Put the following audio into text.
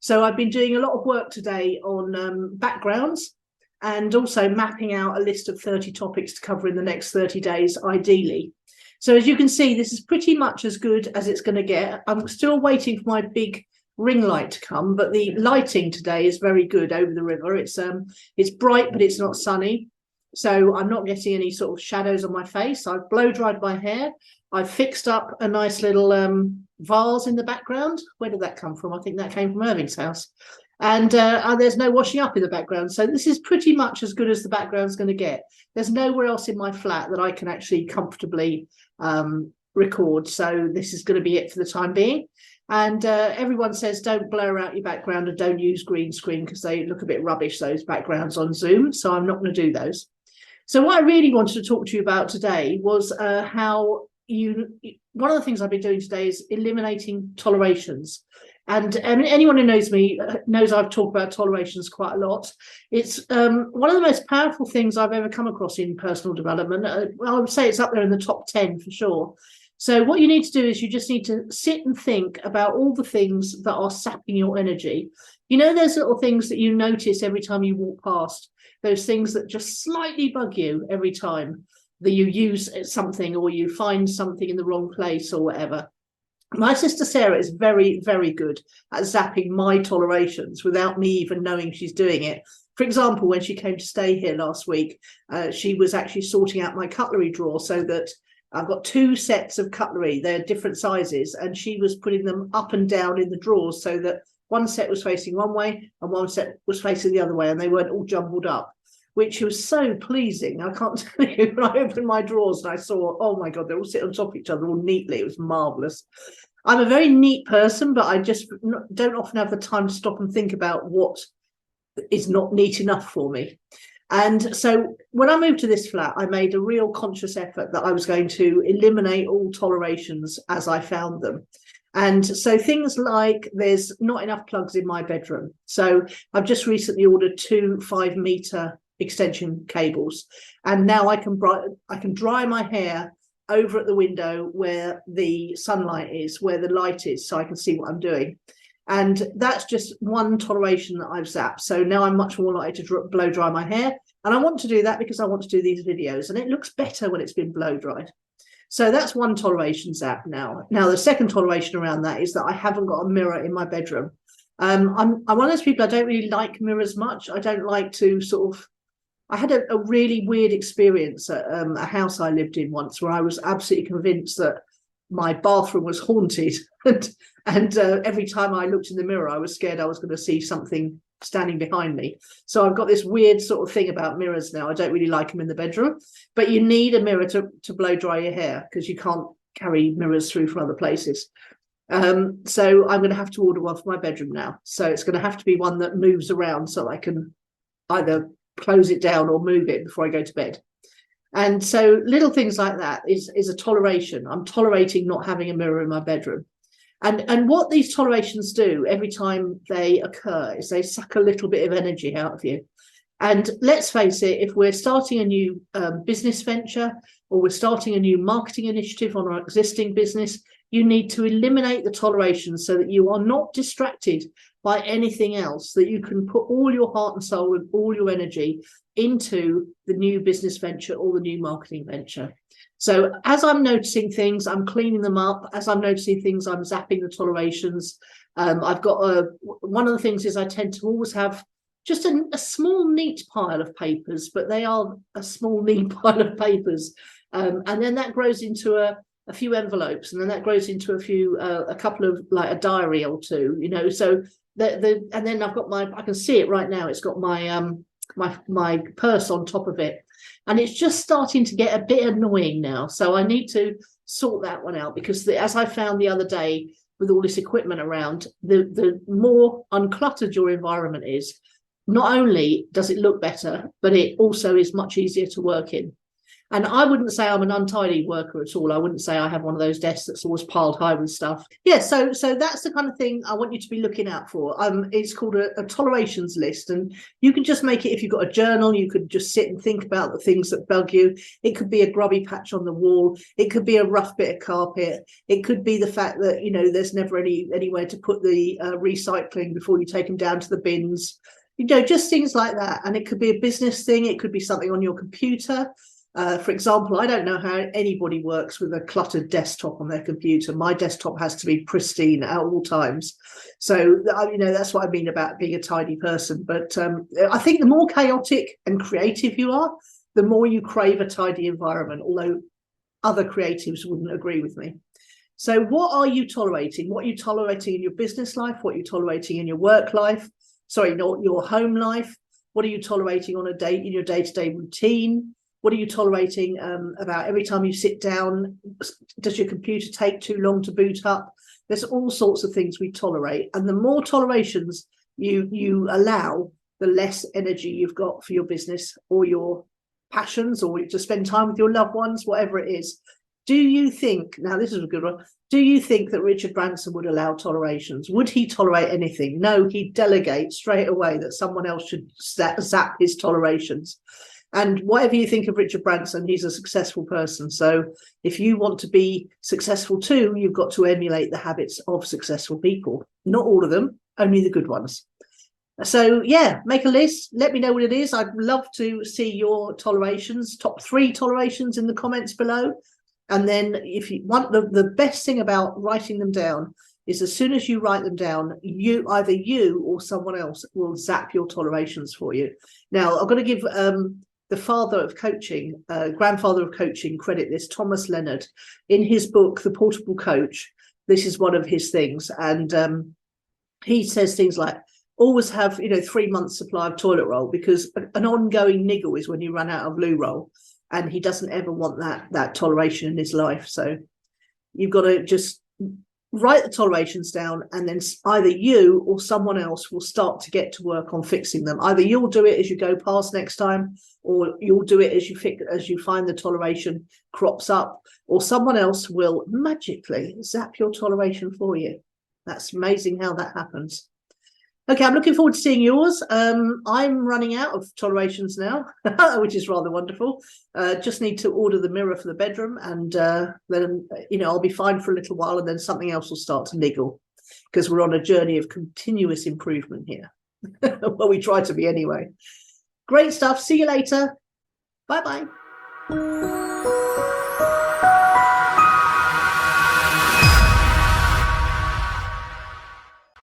So I've been doing a lot of work today on backgrounds and also mapping out a list of 30 topics to cover in the next 30 days, ideally. So as you can see, this is pretty much as good as it's going to get. I'm still waiting for my big ring light to come, but the lighting today is very good over the river. It's bright, but it's not sunny. So I'm not getting any sort of shadows on my face. I've blow dried my hair. I've fixed up a nice little vase in the background. Where did that come from? I think that came from Irving's house. And there's no washing up in the background. So this is pretty much as good as the background's going to get. There's nowhere else in my flat that I can actually comfortably record. So this is going to be it for the time being. And everyone says don't blur out your background and don't use green screen because they look a bit rubbish, those backgrounds on Zoom. So I'm not going to do those. So what I really wanted to talk to you about today was how one of the things I've been doing today is eliminating tolerations. And I mean, anyone who knows me knows I've talked about tolerations quite a lot. It's one of the most powerful things I've ever come across in personal development. I would say it's up there in the top 10 for sure. So what you need to do is you just need to sit and think about all the things that are sapping your energy. You know, those little things that you notice every time you walk past, those things that just slightly bug you every time that you use something or you find something in the wrong place or whatever. My sister Sarah is very, very good at zapping my tolerations without me even knowing she's doing it. For example, when she came to stay here last week, she was actually sorting out my cutlery drawer so that I've got two sets of cutlery. They're different sizes, and she was putting them up and down in the drawers so that one set was facing one way and one set was facing the other way, and they weren't all jumbled up, which was so pleasing. I can't tell you, when I opened my drawers and I saw, oh my God, they all sit on top of each other all neatly. It was marvellous. I'm a very neat person, but I just don't often have the time to stop and think about what is not neat enough for me. And so when I moved to this flat, I made a real conscious effort that I was going to eliminate all tolerations as I found them. And so things like there's not enough plugs in my bedroom. So I've just recently ordered 2 5-meter extension cables. And now I can dry my hair over at the window where the sunlight is, where the light is, so I can see what I'm doing. And that's just one toleration that I've zapped. So now I'm much more likely to blow dry my hair. And I want to do that because I want to do these videos. And it looks better when it's been blow dried. So that's one toleration zap now. Now, the second toleration around that is that I haven't got a mirror in my bedroom. I'm one of those people, I don't really like mirrors much. I don't like to sort of, I had a really weird experience at a house I lived in once where I was absolutely convinced that my bathroom was haunted. And every time I looked in the mirror, I was scared I was going to see something standing behind me. So I've got this weird sort of thing about mirrors now. I don't really like them in the bedroom, but you need a mirror to blow dry your hair because you can't carry mirrors through from other places. So I'm going to have to order one for my bedroom now. So it's going to have to be one that moves around so I can either close it down or move it before I go to bed. And so little things like that is a toleration. I'm tolerating not having a mirror in my bedroom. And what these tolerations do every time they occur is they suck a little bit of energy out of you. And let's face it, if we're starting a new business venture or we're starting a new marketing initiative on our existing business, you need to eliminate the tolerations so that you are not distracted by anything else, that you can put all your heart and soul and all your energy into the new business venture or the new marketing venture. So as I'm noticing things, I'm cleaning them up. As I'm noticing things, I'm zapping the tolerations. I've got one of the things is I tend to always have just a small, neat pile of papers, but they are a small, neat pile of papers. And then that grows into a few envelopes, and then that grows into a couple of like a diary or two, you know. So and then I've got I can see it right now. It's got my my purse on top of it, and it's just starting to get a bit annoying now. So I need to sort that one out because as I found the other day with all this equipment around, the more uncluttered your environment is, not only does it look better, but it also is much easier to work in. And I wouldn't say I'm an untidy worker at all. I wouldn't say I have one of those desks that's always piled high with stuff. Yeah, so that's the kind of thing I want you to be looking out for. It's called a tolerations list, and you can just make it if you've got a journal. You could just sit and think about the things that bug you. It could be a grubby patch on the wall. It could be a rough bit of carpet. It could be the fact that, you know, there's never anywhere to put the recycling before you take them down to the bins. You know, just things like that. And it could be a business thing. It could be something on your computer. For example, I don't know how anybody works with a cluttered desktop on their computer. My desktop has to be pristine at all times. So, you know, that's what I mean about being a tidy person. But I think the more chaotic and creative you are, the more you crave a tidy environment, although other creatives wouldn't agree with me. So what are you tolerating? What are you tolerating in your business life? What are you tolerating in your work life? Sorry, not your home life. What are you tolerating on in your day-to-day routine? What are you tolerating about every time you sit down? Does your computer take too long to boot up? There's all sorts of things we tolerate. And the more tolerations you allow, the less energy you've got for your business or your passions, or to spend time with your loved ones, whatever it is. Do you think, now this is a good one, do you think that Richard Branson would allow tolerations? Would he tolerate anything? No, he'd delegate straight away that someone else should zap his tolerations. And whatever you think of Richard Branson, he's a successful person. So if you want to be successful too, you've got to emulate the habits of successful people. Not all of them, only the good ones. So yeah, make a list. Let me know what it is. I'd love to see your tolerations, top 3 tolerations in the comments below. And then if you want, the best thing about writing them down is as soon as you write them down, either you or someone else will zap your tolerations for you. Now, I'm going to give the father of coaching, grandfather of coaching, credit this, Thomas Leonard. In his book, The Portable Coach, this is one of his things. And he says things like, always have, 3 months supply of toilet roll, because an ongoing niggle is when you run out of loo roll. And he doesn't ever want that toleration in his life. So you've got to just write the tolerations down, and then either you or someone else will start to get to work on fixing them. Either you'll do it as you go past next time, or you'll do it as you find the toleration crops up, or someone else will magically zap your toleration for you. That's amazing how that happens. Okay, I'm looking forward to seeing yours. I'm running out of tolerations now, which is rather wonderful. Just need to order the mirror for the bedroom, and then, I'll be fine for a little while, and then something else will start to niggle, because we're on a journey of continuous improvement here. Well, we try to be anyway. Great stuff. See you later. Bye-bye.